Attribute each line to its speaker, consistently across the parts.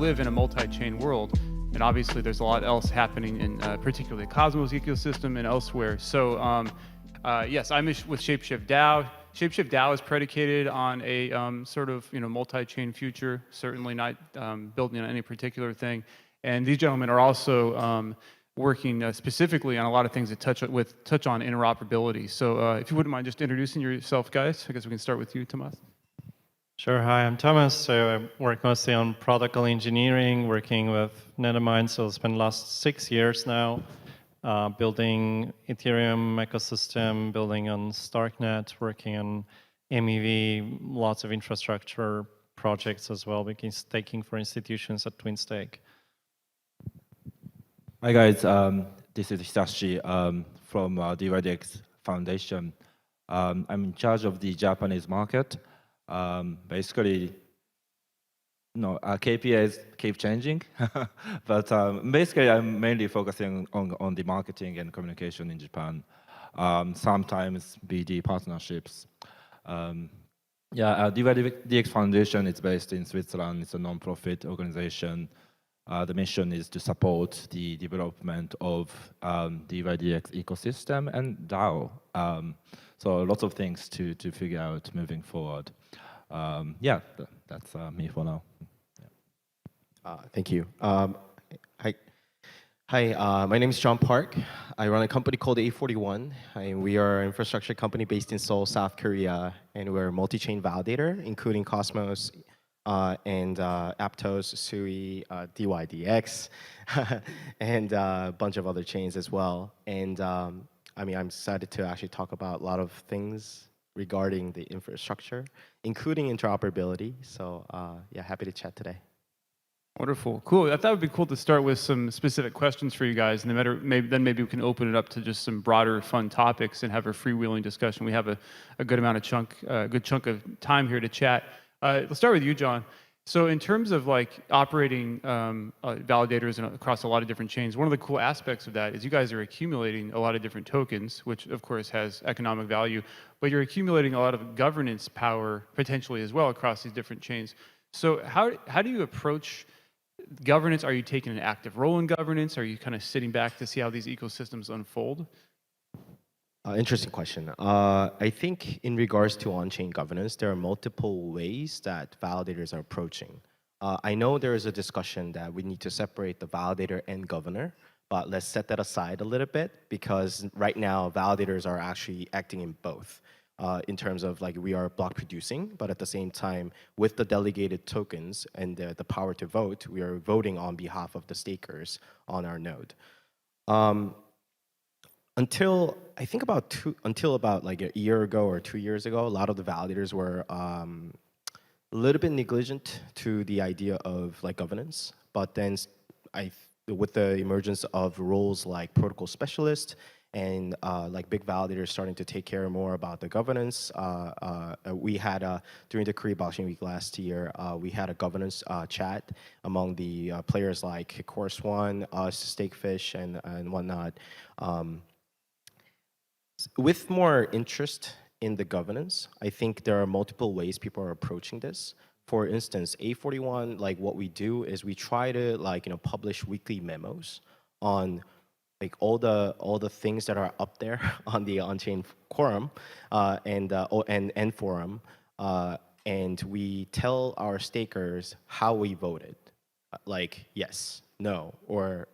Speaker 1: live in a multi-chain world, and obviously there's a lot else happening in particularly the Cosmos ecosystem and elsewhere. So yes, I'm with Shapeshift DAO. Shapeshift DAO is predicated on a sort of multi-chain future, certainly not building on any particular thing. And these gentlemen are also working specifically on a lot of things that touch on interoperability. So if you wouldn't mind just introducing yourself, guys. I guess we can start with you, Tomas.
Speaker 2: Sure. Hi, I'm Thomas. So I work mostly on protocol engineering, working with Nethermind. So I spent the last 6 years now building Ethereum ecosystem, building on Starknet, working on MEV, lots of infrastructure projects as well, making staking for institutions at TwinStake.
Speaker 3: Hi guys, this is Hisashi from DYDX Foundation. I'm in charge of the Japanese market. Basically, KPIs keep changing, but basically I'm mainly focusing on the marketing and communication in Japan. Sometimes BD partnerships. DYDX Foundation is based in Switzerland. It's a non-profit organization. The mission is to support the development of DYDX ecosystem and DAO. So lots of things to figure out moving forward. That's me for now.
Speaker 4: Yeah. Thank you. Hi, my name is John Park. I run a company called A41. We are an infrastructure company based in Seoul, South Korea, and we're a multi-chain validator, including Cosmos and Aptos, Sui, DYDX, and a bunch of other chains as well. And I'm excited to actually talk about a lot of things regarding the infrastructure, including interoperability. So yeah, happy to chat today.
Speaker 1: Wonderful, cool. I thought it would be cool to start with some specific questions for you guys, and then maybe we can open it up to just some broader, fun topics and have a freewheeling discussion. We have a good chunk of time here to chat. Let's start with you, John. So in terms of like operating validators across a lot of different chains, one of the cool aspects of that is you guys are accumulating a lot of different tokens, which of course has economic value, but you're accumulating a lot of governance power potentially as well across these different chains. So how do you approach governance? Are you taking an active role in governance? Are you kind of sitting back to see how these ecosystems unfold?
Speaker 4: Interesting question. I think in regards to on-chain governance, there are multiple ways that validators are approaching. I know there is a discussion that we need to separate the validator and governor, but let's set that aside a little bit because right now validators are actually acting in both. In terms of like we are block producing, but at the same time with the delegated tokens and the power to vote, we are voting on behalf of the stakers on our node. Until about like a year ago or 2 years ago, a lot of the validators were a little bit negligent to the idea of like governance. But then with the emergence of roles like protocol specialist and like big validators starting to take care more about the governance, we had during the Korea Blockchain Week last year, we had a governance chat among the players like Course One, us, Stakefish, and whatnot. With more interest in the governance, I think there are multiple ways people are approaching this. For instance, A41, like what we do is we try to publish weekly memos on like all the things that are up there on the on-chain quorum and forum, and we tell our stakers how we voted, like yes, no, or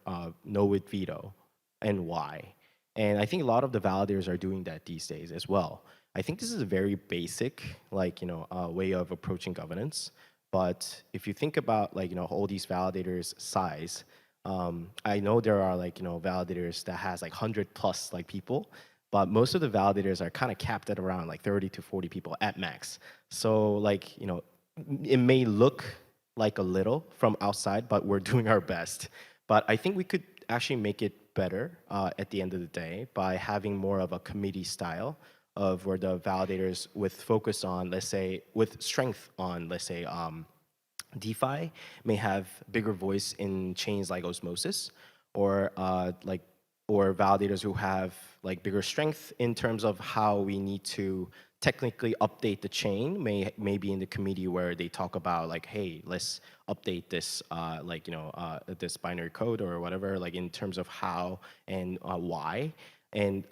Speaker 4: no with veto, and why. And I think a lot of the validators are doing that these days as well. I think this is a very basic, way of approaching governance. But if you think about, all these validators' size, I know there are, validators that has 100+ people, but most of the validators are kind of capped at around 30 to 40 people at max. So, it may look like a little from outside, but we're doing our best. But I think we could actually make it better at the end of the day by having more of a committee style of where the validators with focus on, let's say, with strength on, let's say, DeFi may have bigger voice in chains like Osmosis, or validators who have bigger strength in terms of how we need to technically update the chain, maybe in the committee where they talk about like, hey, let's update this this binary code or whatever, like in terms of how and why. And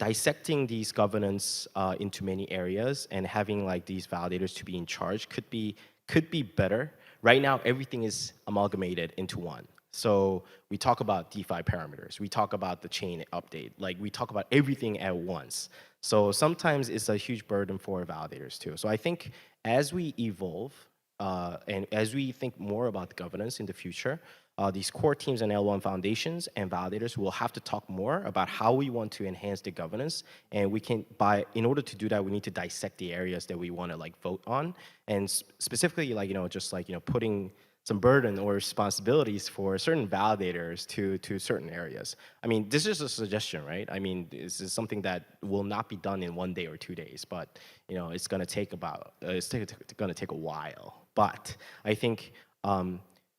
Speaker 4: dissecting these governance into many areas and having like these validators to be in charge could be better. Right now, everything is amalgamated into one. So we talk about DeFi parameters, we talk about the chain update, like we talk about everything at once. So sometimes it's a huge burden for validators too. So I think as we evolve and as we think more about governance in the future, these core teams and L1 foundations and validators will have to talk more about how we want to enhance the governance. And we can, in order to do that, we need to dissect the areas that we want to like vote on. And specifically, like, just like, putting some burden or responsibilities for certain validators to certain areas. I mean, this is a suggestion, right? I mean, this is something that will not be done in 1 day or 2 days, but it's going to take going to take a while. But I think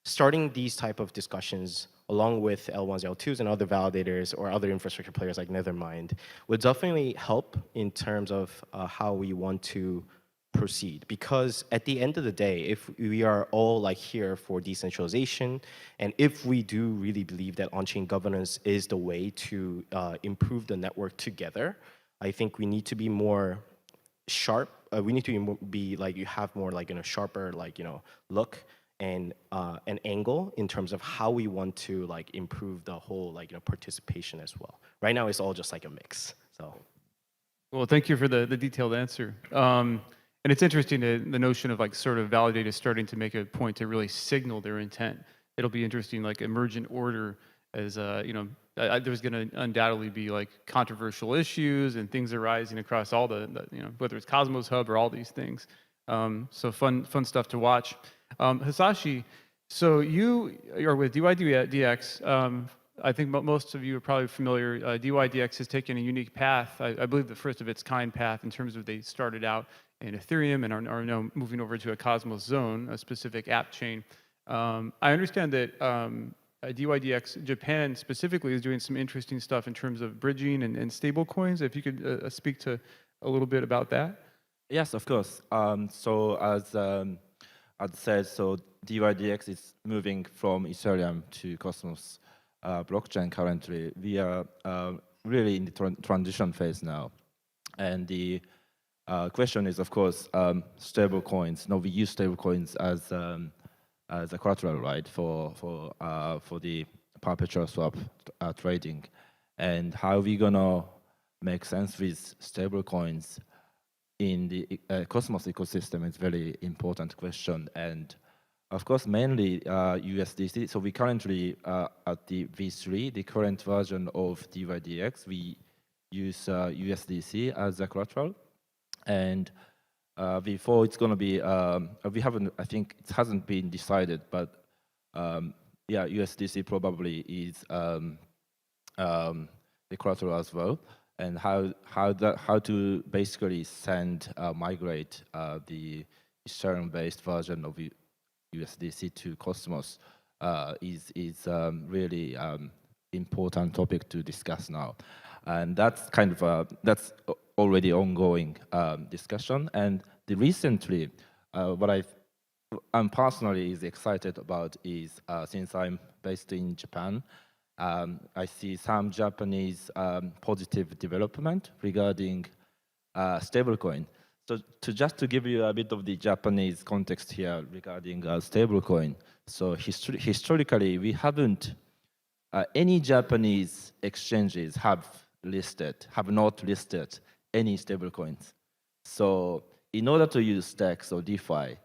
Speaker 4: starting these type of discussions along with L1s, L2s, and other validators or other infrastructure players like Nethermind would definitely help in terms of how we want to proceed. Because at the end of the day, if we are all like here for decentralization, and if we do really believe that on-chain governance is the way to improve the network together, I think we need to be more sharp. We need to be like, you have more like sharper like look and an angle in terms of how we want to like improve the whole like participation as well. Right now, it's all just like a mix. So,
Speaker 1: Well, thank you for the detailed answer. And it's interesting, the notion of like sort of validators starting to make a point to really signal their intent. It'll be interesting, like emergent order, as there's going to undoubtedly be like controversial issues and things arising across all the whether it's Cosmos Hub or all these things. So fun stuff to watch. Hisashi, so you are with DYDX. I think most of you are probably familiar. DYDX has taken a unique path, I believe the first of its kind path, in terms of they started out in Ethereum and are now moving over to a Cosmos Zone, a specific app chain. I understand that DYDX Japan specifically is doing some interesting stuff in terms of bridging and stable coins. If you could speak to a little bit about that.
Speaker 3: Yes, of course. So as said, so DYDX is moving from Ethereum to Cosmos blockchain currently. We are really in the transition phase now. And the question is, of course, stable coins. No, we use stable coins as a collateral, right, for the perpetual swap trading. And how are we gonna make sense with stable coins in the Cosmos ecosystem is very important question. And of course, mainly USDC. So we currently at the V3, the current version of DYDX, we use USDC as a collateral. And before it's going to be, we haven't, I think it hasn't been decided, but yeah, USDC probably is the collateral as well. And how to basically migrate the Ethereum-based version of USDC to Cosmos is really important topic to discuss now, and that's kind of that's already ongoing discussion. And recently, what I'm personally is excited about is since I'm based in Japan, I see some Japanese positive development regarding stablecoin. So just to give you a bit of the Japanese context here regarding stablecoin. So historically, we haven't, any Japanese exchanges have not listed any stablecoins. So in order to use stacks or DeFi,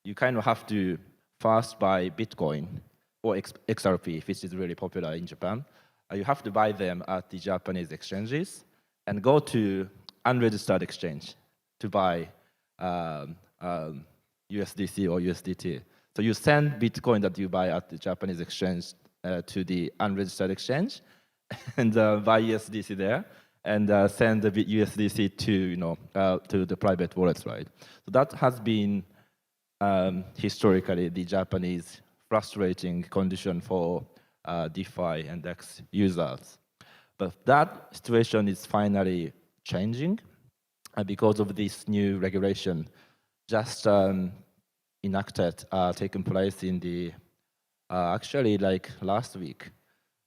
Speaker 3: you kind of have to first buy Bitcoin or XRP, which is really popular in Japan. You have to buy them at the Japanese exchanges and go to unregistered exchange to buy USDC or USDT. So you send Bitcoin that you buy at the Japanese exchange to the unregistered exchange and buy USDC there and send the USDC to the private wallets, right? So that has been historically the Japanese frustrating condition for DeFi and DEX users. But that situation is finally changing. because of this new regulation just enacted, taken place in the actually like last week.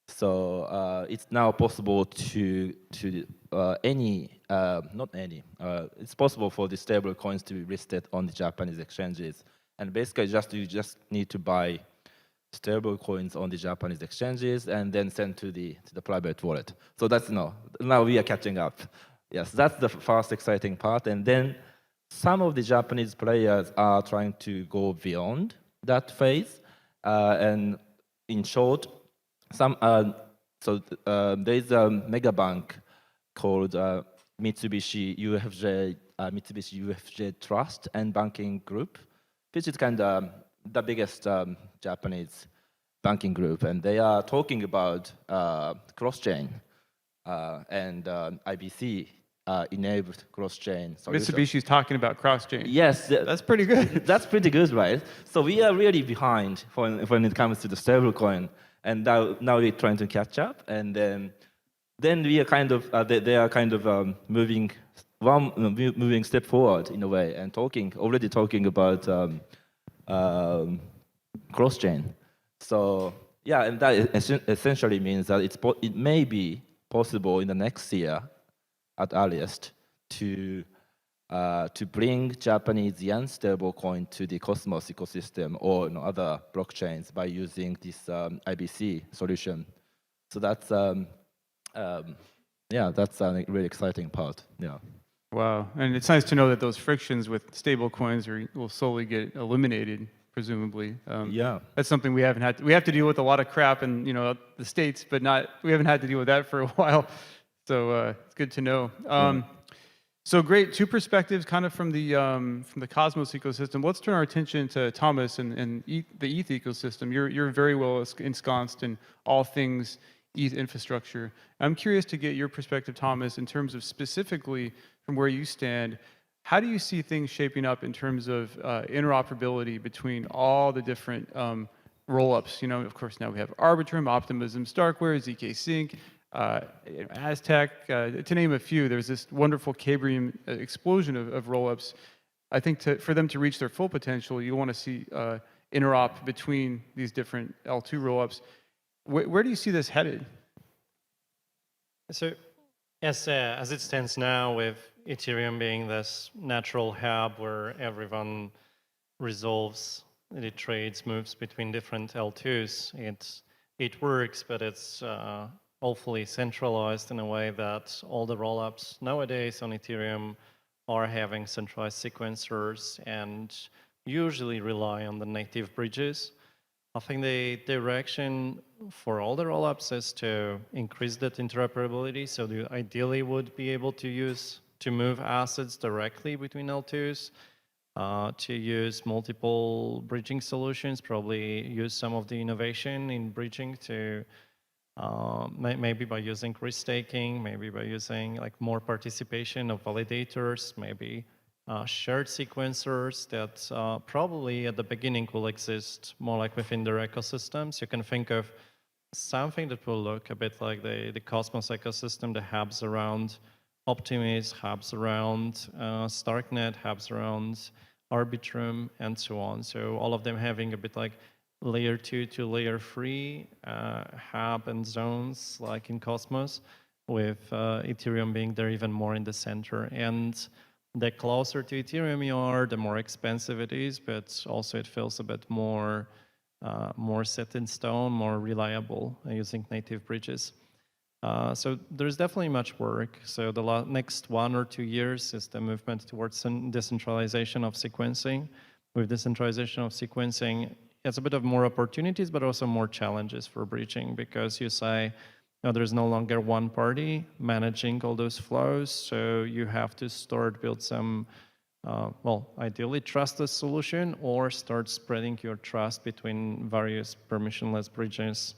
Speaker 3: So it's now possible to it's possible for the stable coins to be listed on the Japanese exchanges, and basically you just need to buy stable coins on the Japanese exchanges and then send to the private wallet. So that's now we are catching up. Yes, that's the first exciting part, and then some of the Japanese players are trying to go beyond that phase, and in short, there is a mega bank called Mitsubishi UFJ Trust and Banking Group, which is kind of the biggest Japanese banking group, and they are talking about cross-chain and IBC enabled cross-chain solution.
Speaker 1: Mitsubishi's talking about cross-chain.
Speaker 3: Yes,
Speaker 1: That's pretty good.
Speaker 3: that's pretty good, right? So we are really behind when it comes to the stablecoin, and now we're trying to catch up, and then we are kind of they are kind of moving step forward in a way, and already talking about cross-chain. So yeah, and that essentially means that it may be possible in the next year, at earliest, to bring Japanese yen stablecoin to the Cosmos ecosystem or other blockchains by using this IBC solution. So that's that's a really exciting part. Yeah.
Speaker 1: Wow, and it's nice to know that those frictions with stable coins will slowly get eliminated, presumably.
Speaker 3: Yeah.
Speaker 1: That's something we haven't had. We have to deal with a lot of crap in the States, but we haven't had to deal with that for a while. So it's good to know. So great, two perspectives, kind of from the Cosmos ecosystem. Let's turn our attention to Thomas and the ETH ecosystem. You're very well ensconced in all things ETH infrastructure. I'm curious to get your perspective, Thomas, in terms of specifically from where you stand. How do you see things shaping up in terms of interoperability between all the different rollups? Of course, now we have Arbitrum, Optimism, Starkware, ZK Sync, Aztec, to name a few. There's this wonderful Cambrian explosion of rollups. I think for them to reach their full potential, you want to see interop between these different L2 rollups. Where do you see this headed?
Speaker 2: So, as it stands now, with Ethereum being this natural hub where everyone resolves the trades, moves between different L2s, it works, but it's awfully centralized in a way that all the rollups nowadays on Ethereum are having centralized sequencers and usually rely on the native bridges. I think the direction for all the rollups is to increase that interoperability. So you ideally would be able to move assets directly between L2s, to use multiple bridging solutions, probably use some of the innovation in bridging to maybe by using risk-taking, maybe by using more participation of validators, maybe shared sequencers that probably at the beginning will exist more like within their ecosystems. You can think of something that will look a bit like the Cosmos ecosystem, the hubs around Optimism, hubs around Starknet, hubs around Arbitrum, and so on. So all of them having a bit like layer 2 to layer 3 hub and zones like in Cosmos, with Ethereum being there even more in the center. And the closer to Ethereum you are, the more expensive it is, but also it feels a bit more set in stone, more reliable using native bridges. So there's definitely much work. So the next 1 or 2 years is the movement towards decentralization of sequencing. With decentralization of sequencing, it's a bit of more opportunities, but also more challenges for bridging, because you say, there's no longer one party managing all those flows, so you have to build some, ideally trustless solution, or start spreading your trust between various permissionless bridges.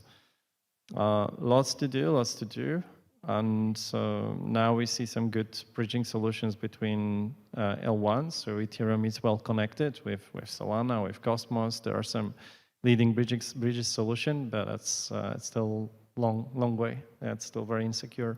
Speaker 2: Lots to do. And so now we see some good bridging solutions between L1. So Ethereum is well connected with Solana, with Cosmos. There are some leading bridges solution, but it's still long way. It's still very insecure.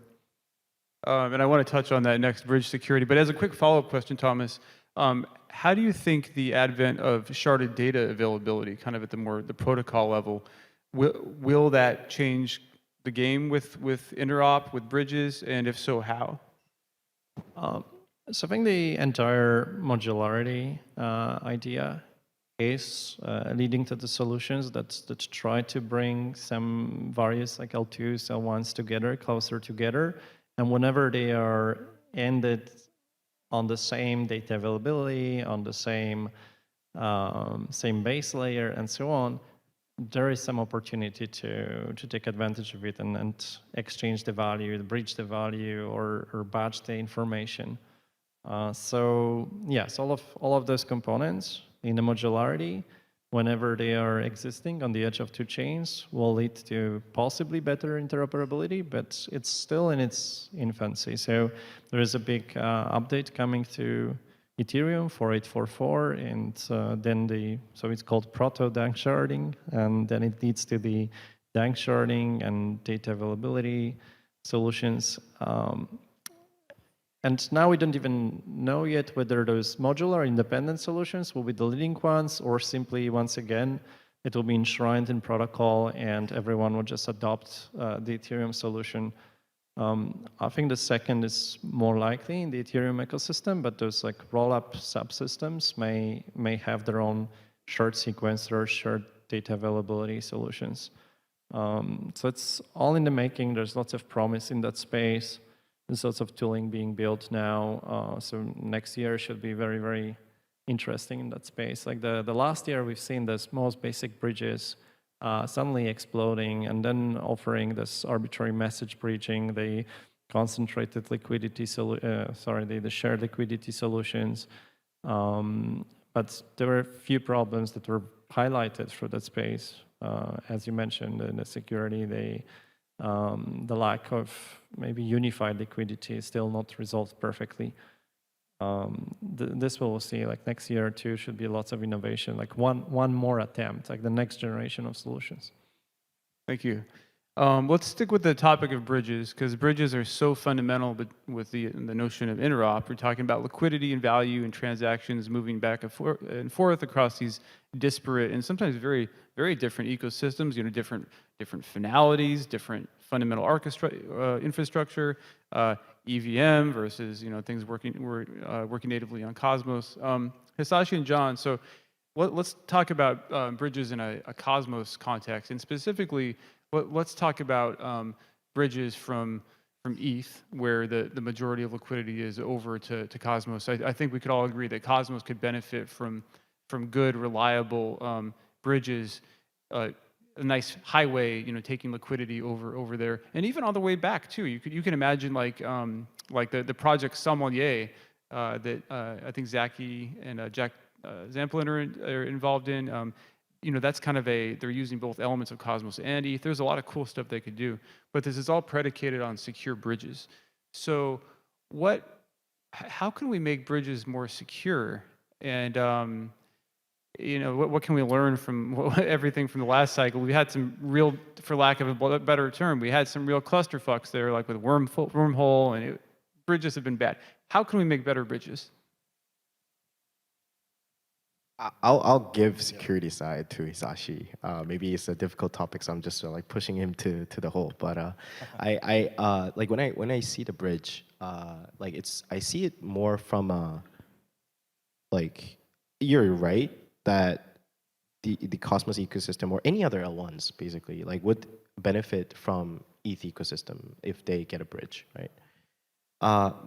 Speaker 1: And I want to touch on that next, bridge security. But as a quick follow-up question, Thomas, how do you think the advent of sharded data availability, kind of at the protocol level, will that change the game with interop, with bridges, and if so, how?
Speaker 2: So I think the entire modularity idea is leading to the solutions that try to bring some various like L2s, L1s together, closer together. And whenever they are ended on the same data availability, on the same base layer, and so on, there is some opportunity to take advantage of it and exchange the value, bridge the value, or batch the information. So yes, all of those components in the modularity, whenever they are existing on the edge of two chains, will lead to possibly better interoperability, but it's still in its infancy. So there is a big update coming to Ethereum 4844, and then so it's called proto dank sharding, and then it leads to the dank sharding and data availability solutions. And now we don't even know yet whether those modular independent solutions will be the leading ones, or simply, once again, it will be enshrined in protocol and everyone will just adopt the Ethereum solution. I think the second is more likely in the Ethereum ecosystem, but those like roll-up subsystems may have their own shard sequencer, shard data availability solutions. So it's all in the making. There's lots of promise in that space. There's lots of tooling being built now. So next year should be very, very interesting in that space. Like the last year, we've seen the most basic bridges suddenly exploding and then offering this arbitrary message bridging, the concentrated liquidity, the shared liquidity solutions. But there were a few problems that were highlighted for that space. As you mentioned, the security, the lack of maybe unified liquidity is still not resolved perfectly. This we'll see, like next year or two should be lots of innovation, like one more attempt, like the next generation of solutions.
Speaker 1: Thank you. Let's stick with the topic of bridges, because bridges are so fundamental with the notion of interop. We're talking about liquidity and value and transactions moving back and forth across these disparate and sometimes very, very different ecosystems, different finalities, different fundamental infrastructure, EVM versus things working natively on Cosmos. Hisashi and John, so let's talk about bridges in a Cosmos context, and specifically, let's talk about bridges from ETH, where the majority of liquidity is over to Cosmos. I think we could all agree that Cosmos could benefit from good, reliable bridges, a nice highway, taking liquidity over there, and even on the way back too. You can imagine like the project Sommelier that I think Zaki and Jack Zamplin are involved in. That's kind of they're using both elements of Cosmos and ETH. There's a lot of cool stuff they could do, but this is all predicated on secure bridges. So how can we make bridges more secure? And what can we learn from everything from the last cycle? We had some real, for lack of a better term, we had some real clusterfucks there, like with Wormhole, and bridges have been bad. How can we make better bridges?
Speaker 4: I'll give security side to Hisashi. Maybe it's a difficult topic, so I'm just like pushing him to the hole. But I like when I see the bridge, like I see it more from like, you're right that the Cosmos ecosystem or any other L1s basically like would benefit from ETH ecosystem if they get a bridge, right?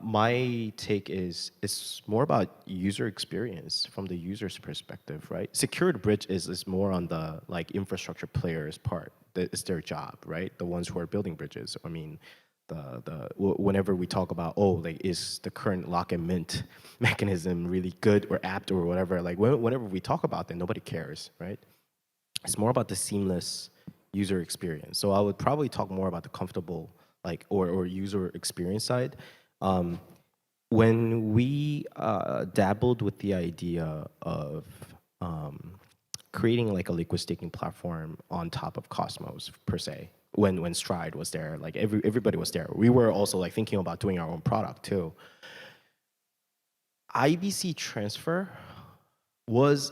Speaker 4: My take is it's more about user experience from the user's perspective, right? Secured bridge is more on the like infrastructure players part. It's their job, right? The ones who are building bridges. I mean, whenever we talk about like is the current lock and mint mechanism really good or apt or whatever, like whenever we talk about that, nobody cares, right? It's more about the seamless user experience. So I would probably talk more about the comfortable like or user experience side. When we dabbled with the idea of creating like a liquid staking platform on top of Cosmos per se, when Stride was there, like everybody was there. We were also like thinking about doing our own product too. IBC transfer was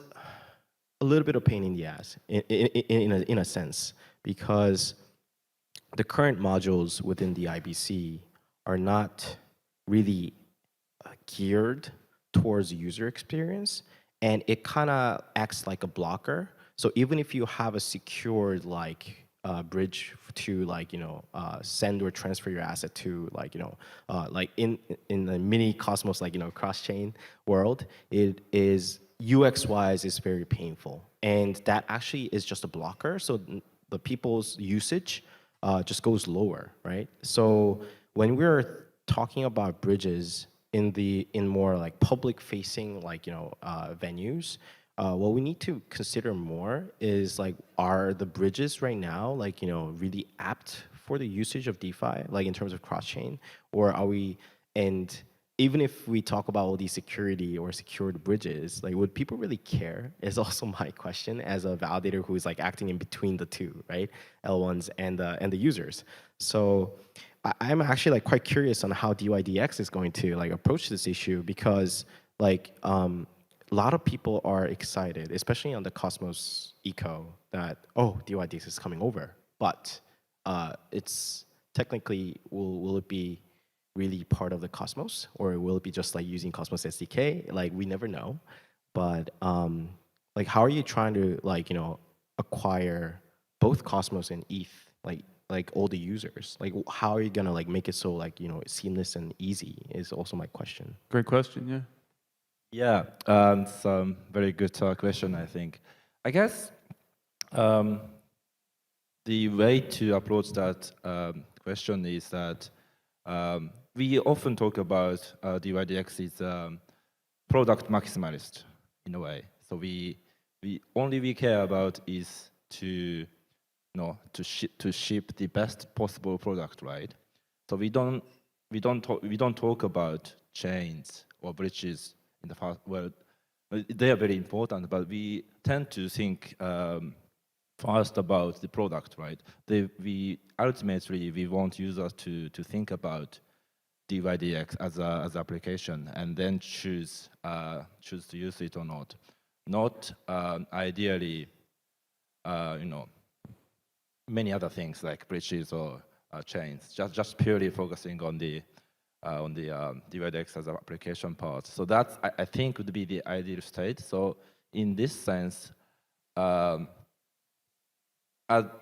Speaker 4: a little bit of pain in the ass in a sense, because the current modules within the IBC are not really geared towards user experience, and it kind of acts like a blocker. So even if you have a secured like bridge to like send or transfer your asset to like like in the mini Cosmos like cross chain world, it is UX wise is very painful, and that actually is just a blocker. So the people's usage just goes lower, right? So when we're talking about bridges in more like public facing like venues, what we need to consider more is like, are the bridges right now like really apt for the usage of DeFi, like in terms of cross chain, or are we? And even if we talk about all these security or secured bridges, like would people really care? Is also my question as a validator who is like acting in between the two, right? L1s and the users. So I'm actually like quite curious on how DYDX is going to like approach this issue, because like a lot of people are excited, especially on the Cosmos eco, that DYDX is coming over, but it's technically will it be really part of the Cosmos, or will it be just like using Cosmos SDK? Like we never know, but like how are you trying to like acquire both Cosmos and ETH, like all the users? Like how are you gonna like make it so like seamless and easy is also my question.
Speaker 1: Great question. Yeah.
Speaker 3: Yeah, it's a very good question, I think. I guess the way to approach that question is that we often talk about DYDX is product maximalist in a way. So we care about is to to ship the best possible product, right? So we don't talk about chains or bridges in the fast world. They are very important, but we tend to think first about the product, right? We ultimately want users to think about DYDX as an application, and then choose to use it or not. Not ideally, many other things like bridges or chains. Just purely focusing on the DYDX as an application part. So that I think would be the ideal state. So in this sense, so I'm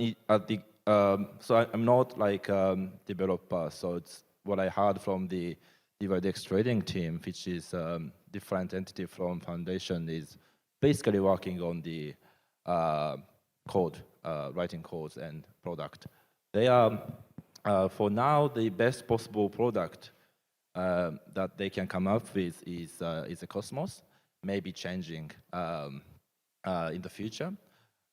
Speaker 3: not like developer. So it's what I heard from the DYDX trading team, which is different entity from foundation, is basically working on the code, writing codes and product. They are for now the best possible product that they can come up with is a Cosmos, maybe changing in the future.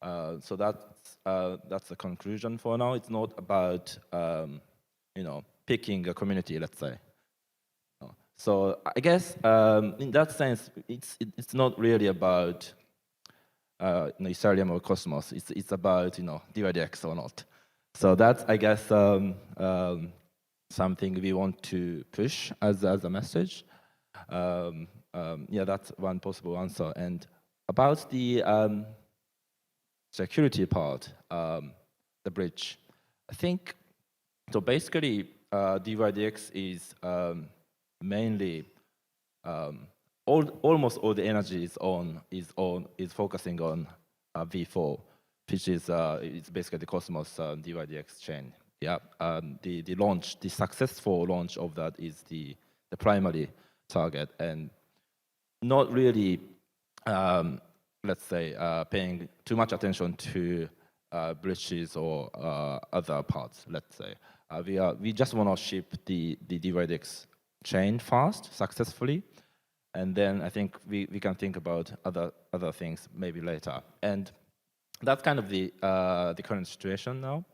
Speaker 3: So that's the conclusion for now. It's not about picking a community, let's say. So I guess in that sense, it's not really about Ethereum or Cosmos. It's about DYDX or not. So that's, I guess, something we want to push as a message. Yeah, that's one possible answer. And about the security part, the bridge, I think, so basically DYDX is mainly almost all the energy is focusing on V4, which is it's basically the Cosmos DYDX chain. Yeah, the successful launch of that is the primary target, and not really, let's say, paying too much attention to bridges or other parts. Let's say we just want to ship the DYDX chain fast, successfully, and then I think we can think about other things maybe later. And that's kind of the current situation now.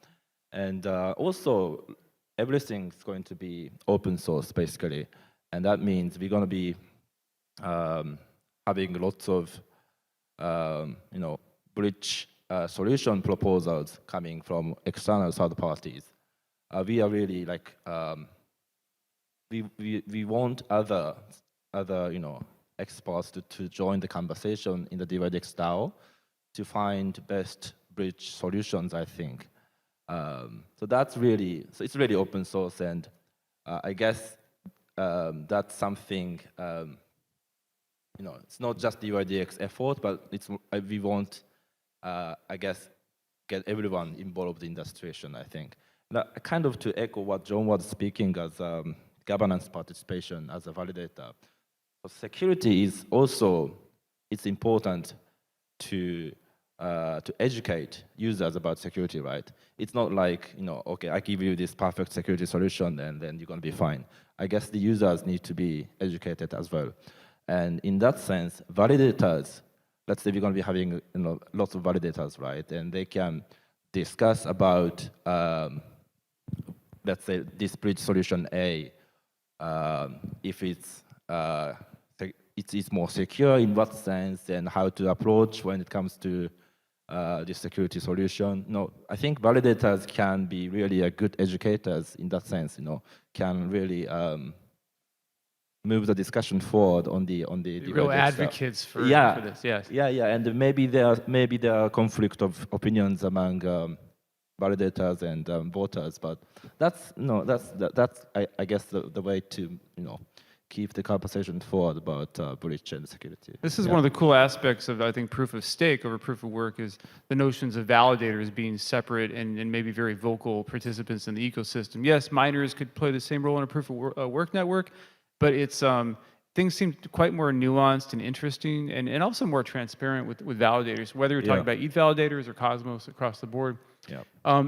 Speaker 3: And also, everything is going to be open source basically, and that means we're going to be having lots of bridge solution proposals coming from external third parties. We are really like we want other experts to join the conversation in the DYDX DAO to find best bridge solutions, I think. So it's really open source, and I guess that's something, it's not just DYDX effort, but we want, I guess, get everyone involved in the situation, I think. Now, kind of to echo what John was speaking as governance participation as a validator. So security is also, it's important to educate users about security, right? It's not like, okay, I give you this perfect security solution and then you're going to be fine. I guess the users need to be educated as well. And in that sense, validators, let's say we're going to be having lots of validators, right? And they can discuss about, let's say, this bridge solution A, if it's more secure in what sense, and how to approach when it comes to the security solution. No, I think validators can be really a good educators in that sense. Can really move the discussion forward on the
Speaker 1: real advocates for this. Yes.
Speaker 3: Yeah, and maybe there are conflict of opinions among validators and voters, but that's I guess the way to keep the conversation forward about breach and security.
Speaker 1: This is one of the cool aspects of, I think, proof of stake over proof of work is the notions of validators being separate and maybe very vocal participants in the ecosystem. Yes, miners could play the same role in a proof of work network, but it's things seem quite more nuanced and interesting and also more transparent with validators, whether you're talking about ETH validators or Cosmos across the board.
Speaker 3: Yeah.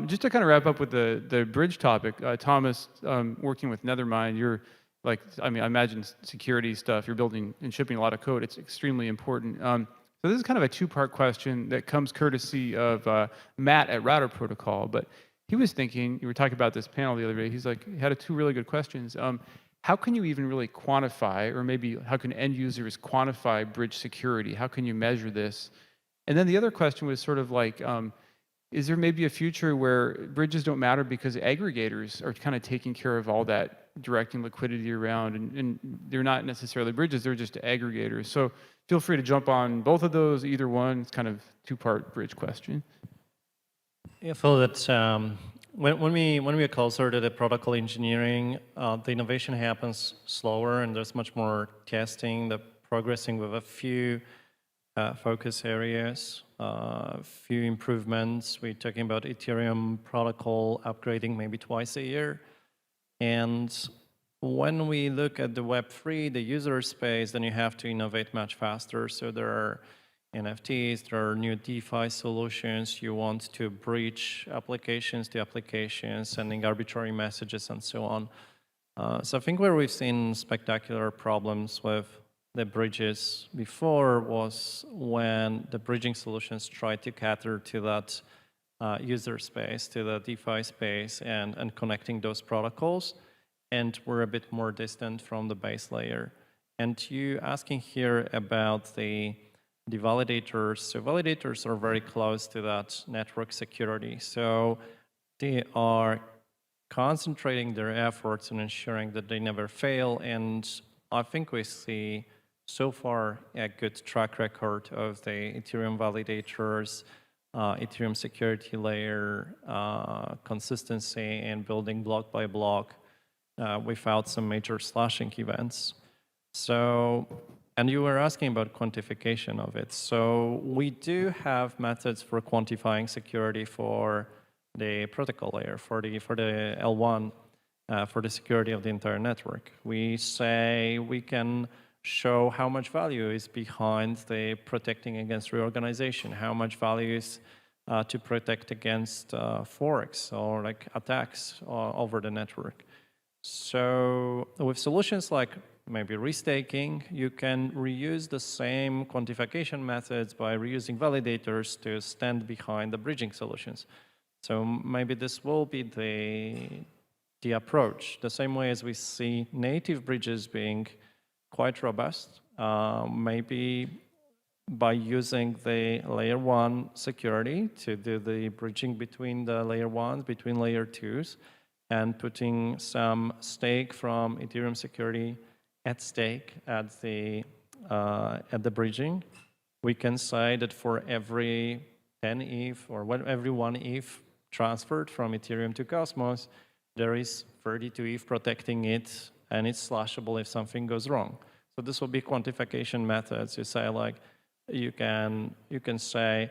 Speaker 1: Just to kind of wrap up with the bridge topic, Thomas, working with Nethermind, you're I imagine security stuff, you're building and shipping a lot of code, it's extremely important. So this is kind of a two-part question that comes courtesy of Matt at Router Protocol, but he was thinking, you were talking about this panel the other day, he's like, he had two really good questions. How can you even really quantify, or maybe how can end users quantify bridge security? How can you measure this? And then the other question was sort of like, is there maybe a future where bridges don't matter because aggregators are kind of taking care of all that directing liquidity around, and they're not necessarily bridges, they're just aggregators. So feel free to jump on both of those, either one. It's kind of two-part bridge question.
Speaker 2: I feel that when we are closer to the protocol engineering, the innovation happens slower and there's much more testing, the progressing with a few focus areas, a few improvements. We're talking about Ethereum protocol upgrading maybe twice a year. And when we look at the Web3, the user space, then you have to innovate much faster. So there are NFTs, there are new DeFi solutions. You want to bridge applications to applications, sending arbitrary messages and so on. So I think where we've seen spectacular problems with the bridges before was when the bridging solutions tried to cater to that user space, to the DeFi space, and connecting those protocols, and we're a bit more distant from the base layer. And you asking here about the validators. So validators are very close to that network security. So they are concentrating their efforts on ensuring that they never fail. And I think we see so far a good track record of the Ethereum validators, Ethereum security layer, consistency in building block by block without some major slashing events. So, and you were asking about quantification of it. So we do have methods for quantifying security for the protocol layer, for the L1, for the security of the entire network. We say we can show how much value is behind the protecting against reorganization, how much value is to protect against forks or like attacks over the network. So with solutions like maybe restaking, you can reuse the same quantification methods by reusing validators to stand behind the bridging solutions. So maybe this will be the approach, the same way as we see native bridges being quite robust. Maybe by using the layer 1 security to do the bridging between the layer 1s, between layer 2s, and putting some stake from Ethereum security at stake at the bridging. We can say that for every 10 ETH or every 1 ETH transferred from Ethereum to Cosmos, there is 32 ETH protecting it, and it's slashable if something goes wrong. So this will be quantification methods. You say like, you can say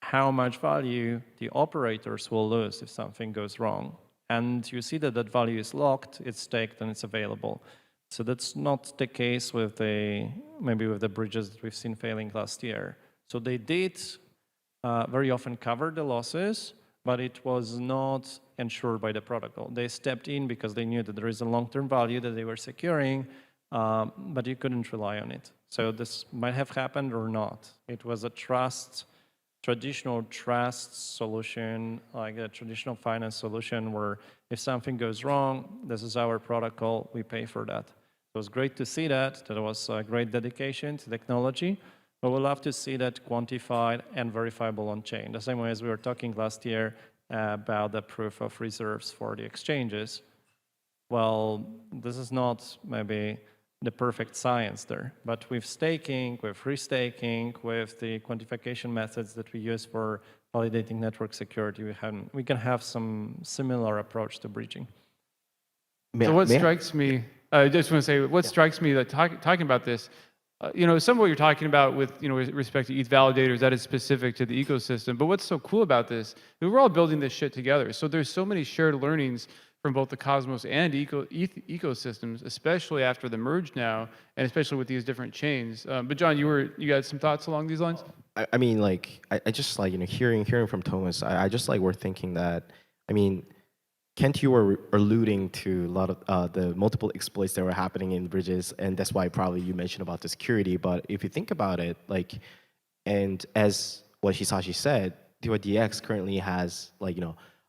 Speaker 2: how much value the operators will lose if something goes wrong. And you see that that value is locked, it's staked, and it's available. So that's not the case with maybe with the bridges that we've seen failing last year. So they did very often cover the losses, but it was not ensured by the protocol. They stepped in because they knew that there is a long-term value that they were securing, but you couldn't rely on it. So this might have happened or not. It was a traditional trust solution, like a traditional finance solution where if something goes wrong, this is our protocol, we pay for that. It was great to see that. That was a great dedication to technology, but we'll have to see that quantified and verifiable on chain. The same way as we were talking last year about the proof of reserves for the exchanges. Well, this is not maybe the perfect science there, but with staking, with restaking, with the quantification methods that we use for validating network security, we can have some similar approach to bridging.
Speaker 1: So what strikes me, I just want to say, what strikes me that talking about this, some of what you're talking about with, with respect to ETH validators, that is specific to the ecosystem. But what's so cool about this, we're all building this shit together. So there's so many shared learnings from both the Cosmos and ETH ecosystems, especially after the merge now, and especially with these different chains. But John, you got some thoughts along these lines?
Speaker 4: I mean, like, I just like, hearing from Thomas, I just like, we're thinking that, I mean, Kent, you were alluding to a lot of the multiple exploits that were happening in bridges, and that's why probably you mentioned about the security. But if you think about it, like, and as what Hisashi said, DYDX currently has, like,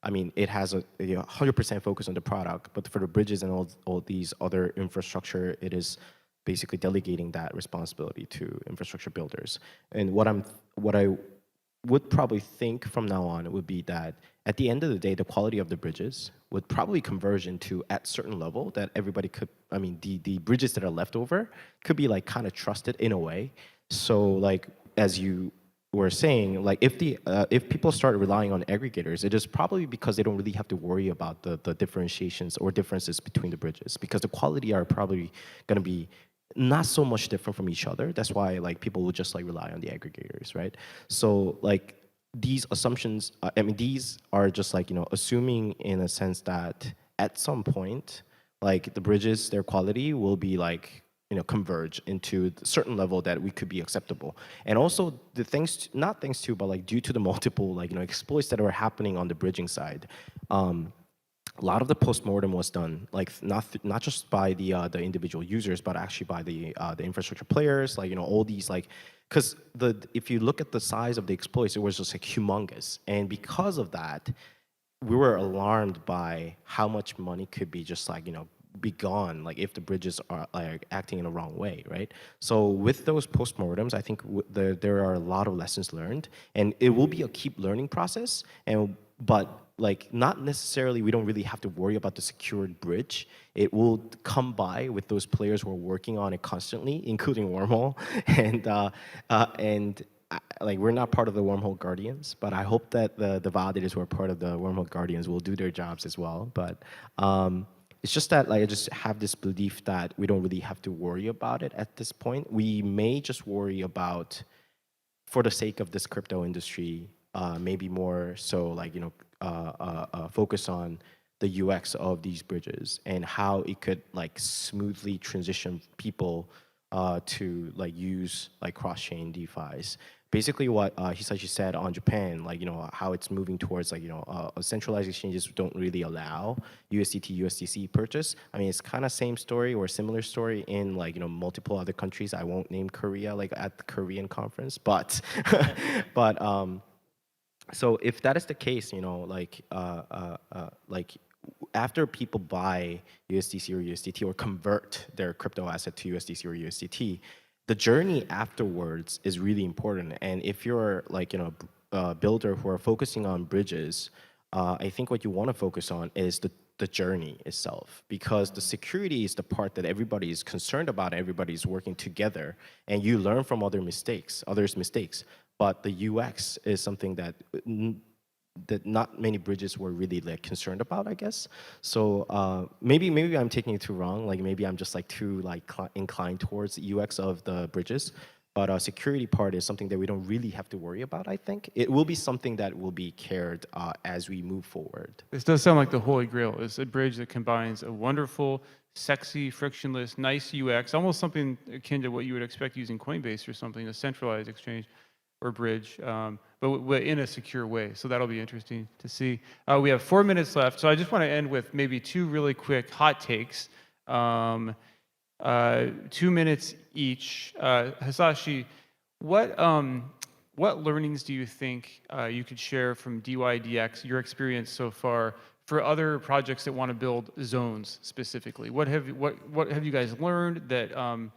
Speaker 4: I mean, it has a 100% focus on the product, but for the bridges and all these other infrastructure, it is basically delegating that responsibility to infrastructure builders. And what I would probably think from now on would be that at the end of the day, the quality of the bridges would probably converge into at certain level that everybody could, I mean, the bridges that are left over could be like kind of trusted in a way. So like, as you were saying, like if people start relying on aggregators, it is probably because they don't really have to worry about the differentiations or differences between the bridges, because the quality are probably going to be not so much different from each other. That's why like people will just like rely on the aggregators, right? So like these assumptions, I mean, these are just like, assuming in a sense that at some point, like the bridges, their quality will be like, converge into a certain level that we could be acceptable. And also the things, not thanks to, but like due to the multiple like, exploits that are happening on the bridging side, a lot of the postmortem was done, like not just by the individual users, but actually by the infrastructure players, like, all these like, because if you look at the size of the exploits, it was just like humongous. And because of that, we were alarmed by how much money could be just like, be gone, like if the bridges are like acting in a wrong way, right? So with those postmortems, I think there are a lot of lessons learned, and it will be a keep learning process. But like not necessarily, we don't really have to worry about the secured bridge. It will come by with those players who are working on it constantly, including Wormhole, and like we're not part of the Wormhole Guardians, but I hope that the validators who are part of the Wormhole Guardians will do their jobs as well. But it's just that like I just have this belief that we don't really have to worry about it at this point. We may just worry about, for the sake of this crypto industry, maybe more so like focus on the UX of these bridges and how it could like smoothly transition people to like use like cross-chain DeFi's. Basically what Hisashi said on Japan, like, how it's moving towards like, centralized exchanges don't really allow USDT, USDC purchase. I mean, it's kind of same story or similar story in like, multiple other countries. I won't name Korea, like at the Korean conference, but, so if that is the case, like after people buy USDC or USDT or convert their crypto asset to USDC or USDT, the journey afterwards is really important. And if you're like, you know, a builder who are focusing on bridges, I think what you want to focus on is the journey itself, because the security is the part that everybody is concerned about, everybody's working together, and you learn from others' mistakes. But the UX is something that not many bridges were really like concerned about, I guess. So maybe I'm taking it too wrong. Like maybe I'm just like too like inclined towards the UX of the bridges. But security part is something that we don't really have to worry about, I think. It will be something that will be cared as we move forward.
Speaker 1: This does sound like the holy grail. It's a bridge that combines a wonderful, sexy, frictionless, nice UX, almost something akin to what you would expect using Coinbase or something, a centralized exchange or bridge, but in a secure way. So that'll be interesting to see. We have 4 minutes left, so I just want to end with maybe 2 really quick hot takes. 2 minutes each. Hisashi, what learnings do you think you could share from DYDX, your experience so far, for other projects that want to build zones specifically? What have you guys learned that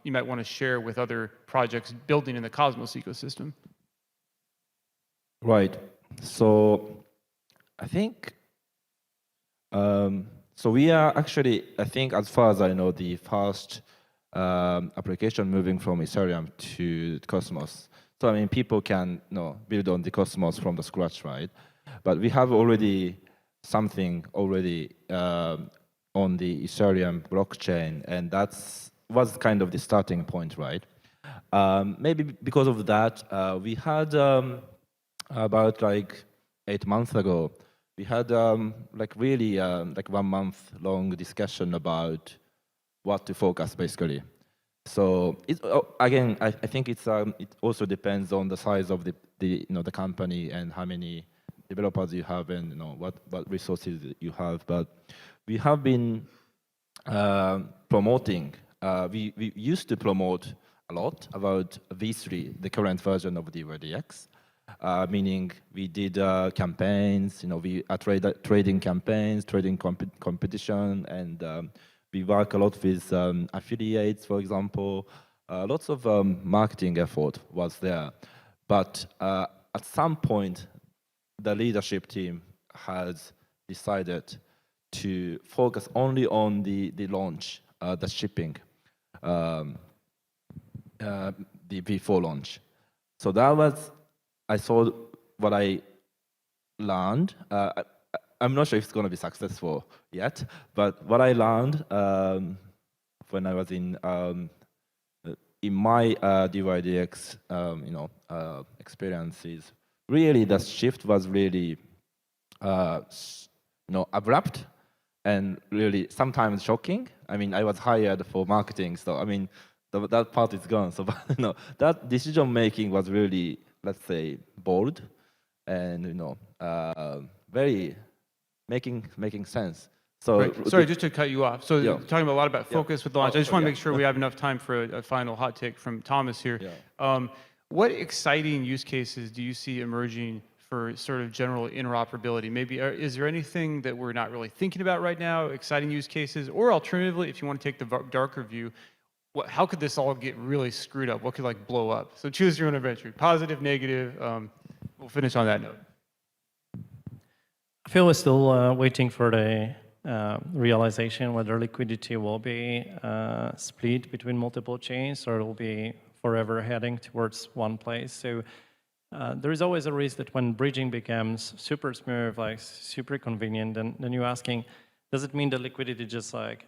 Speaker 1: you might want to share with other projects building in the Cosmos ecosystem?
Speaker 3: Right. So I think so we are actually, I think as far as I know, the first application moving from Ethereum to Cosmos. So I mean, people can build on the Cosmos from the scratch, right? But we have already something already on the Ethereum blockchain, and was kind of the starting point, right? Maybe because of that, we had about like 8 months ago, we had like really like 1 month long discussion about what to focus basically. So again, I think it also depends on the size of the company and how many developers you have and what resources you have. But we have been promoting. We used to promote a lot about V3, the current version of the DYDX. Meaning we did campaigns, we trading campaigns, trading competition, and we work a lot with affiliates, for example. Lots of marketing effort was there. But at some point, the leadership team has decided to focus only on the launch, the shipping, the V4 launch. So that was, I saw what I learned. I'm not sure if it's going to be successful yet, but what I learned when I was in my DYDX, experiences, really the shift was really, abrupt and really sometimes shocking. I mean, I was hired for marketing, so I mean, that part is gone. So, that decision making was really, let's say, bold and very making sense. So
Speaker 1: right. Sorry, just to cut you off. So
Speaker 3: yeah.
Speaker 1: Talking a lot about focus with launch. I just want to make sure we
Speaker 3: Yeah.
Speaker 1: have enough time for a final hot take from Thomas here.
Speaker 3: Yeah.
Speaker 1: What exciting use cases do you see emerging for sort of general interoperability? Maybe is there anything that we're not really thinking about right now? Exciting use cases, or alternatively, if you want to take the darker view, how could this all get really screwed up? What could like blow up? So choose your own adventure. Positive, negative. We'll finish on that note.
Speaker 2: I feel we're still waiting for the realization whether liquidity will be split between multiple chains or it will be forever heading towards one place. So there is always a risk that when bridging becomes super smooth, like super convenient, then you're asking, does it mean that liquidity just like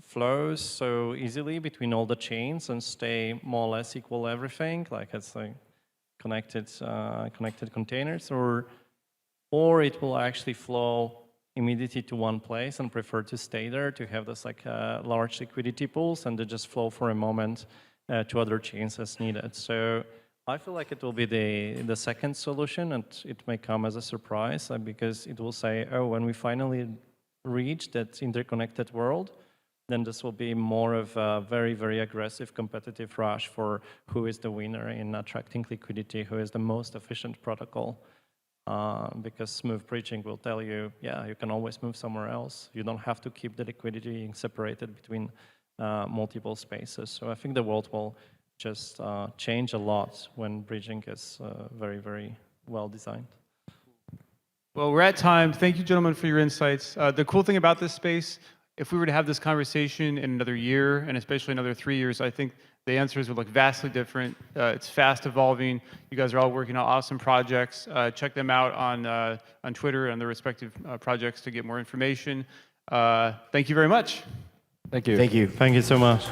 Speaker 2: flows so easily between all the chains and stay more or less equal everything, like it's like connected containers, or it will actually flow immediately to one place and prefer to stay there to have this like large liquidity pools and then just flow for a moment to other chains as needed. So I feel like it will be the second solution, and it may come as a surprise because it will say, oh, when we finally reach that interconnected world, then this will be more of a very, very aggressive competitive rush for who is the winner in attracting liquidity, who is the most efficient protocol. Because smooth bridging will tell you, yeah, you can always move somewhere else. You don't have to keep the liquidity separated between multiple spaces. So I think the world will just change a lot when bridging is very, very well designed.
Speaker 1: Well, we're at time. Thank you, gentlemen, for your insights. The cool thing about this space, if we were to have this conversation in another year, and especially another 3 years, I think the answers would look vastly different. It's fast evolving. You guys are all working on awesome projects. Check them out on Twitter and their respective projects to get more information. Thank you very much.
Speaker 3: Thank you.
Speaker 4: Thank you.
Speaker 2: Thank you so much.